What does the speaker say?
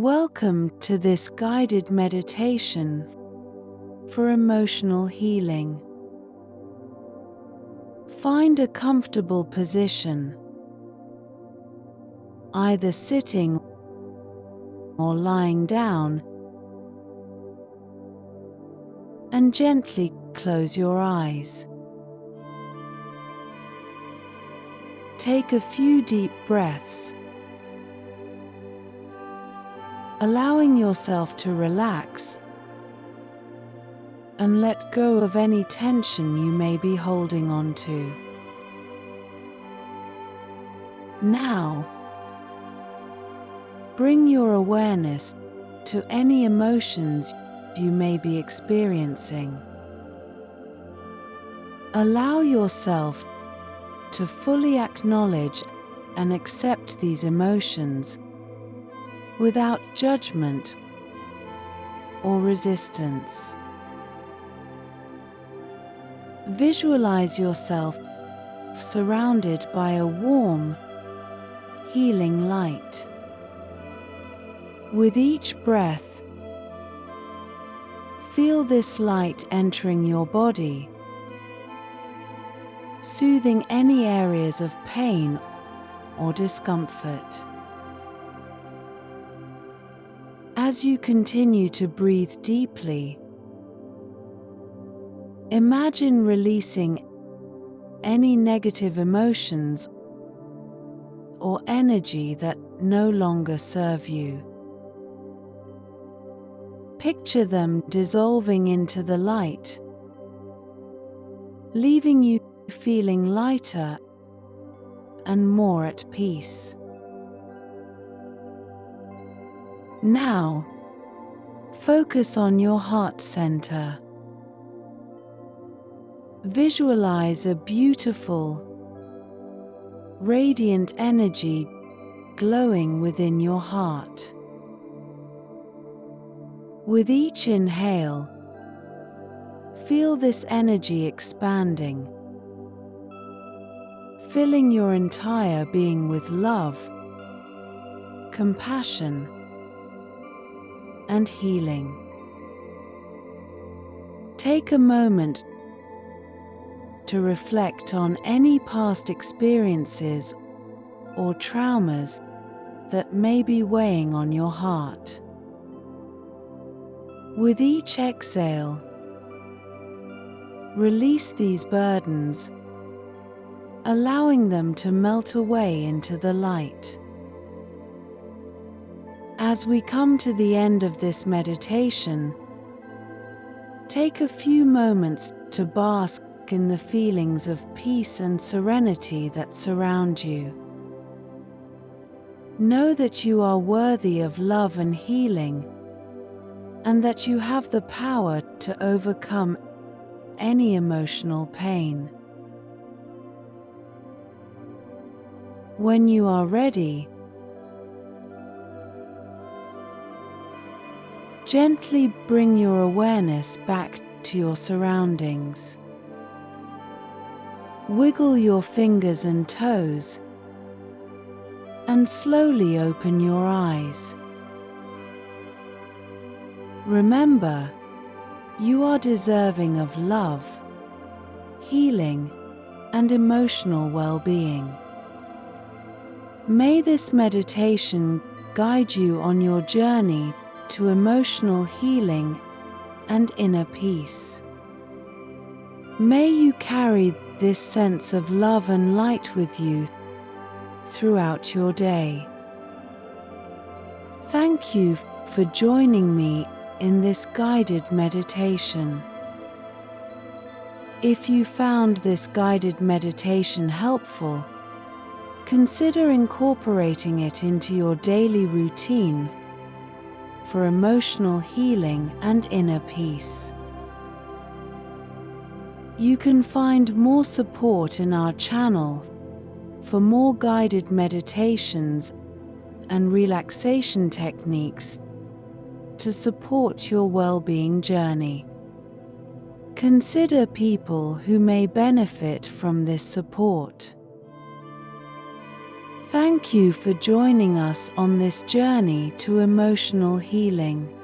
Welcome to this guided meditation for emotional healing. Find a comfortable position, either sitting or lying down, and gently close your eyes. Take a few deep breaths, allowing yourself to relax and let go of any tension you may be holding on to. Now, bring your awareness to any emotions you may be experiencing. Allow yourself to fully acknowledge and accept these emotions without judgment or resistance. Visualize yourself surrounded by a warm, healing light. With each breath, feel this light entering your body, soothing any areas of pain or discomfort. As you continue to breathe deeply, imagine releasing any negative emotions or energy that no longer serve you. Picture them dissolving into the light, leaving you feeling lighter and more at peace. Now, focus on your heart center. Visualize a beautiful, radiant energy glowing within your heart. With each inhale, feel this energy expanding, filling your entire being with love, compassion, and healing. Take a moment to reflect on any past experiences or traumas that may be weighing on your heart. With each exhale, release these burdens, allowing them to melt away into the light. As we come to the end of this meditation, take a few moments to bask in the feelings of peace and serenity that surround you. Know that you are worthy of love and healing, and that you have the power to overcome any emotional pain. When you are ready, gently bring your awareness back to your surroundings. Wiggle your fingers and toes, and slowly open your eyes. Remember, you are deserving of love, healing, and emotional well-being. May this meditation guide you on your journey to emotional healing and inner peace. May you carry this sense of love and light with you throughout your day. Thank you for joining me in this guided meditation. If you found this guided meditation helpful, consider incorporating it into your daily routine for emotional healing and inner peace. You can find more support in our channel for more guided meditations and relaxation techniques to support your well-being journey. Consider people who may benefit from this support. Thank you for joining us on this journey to emotional healing.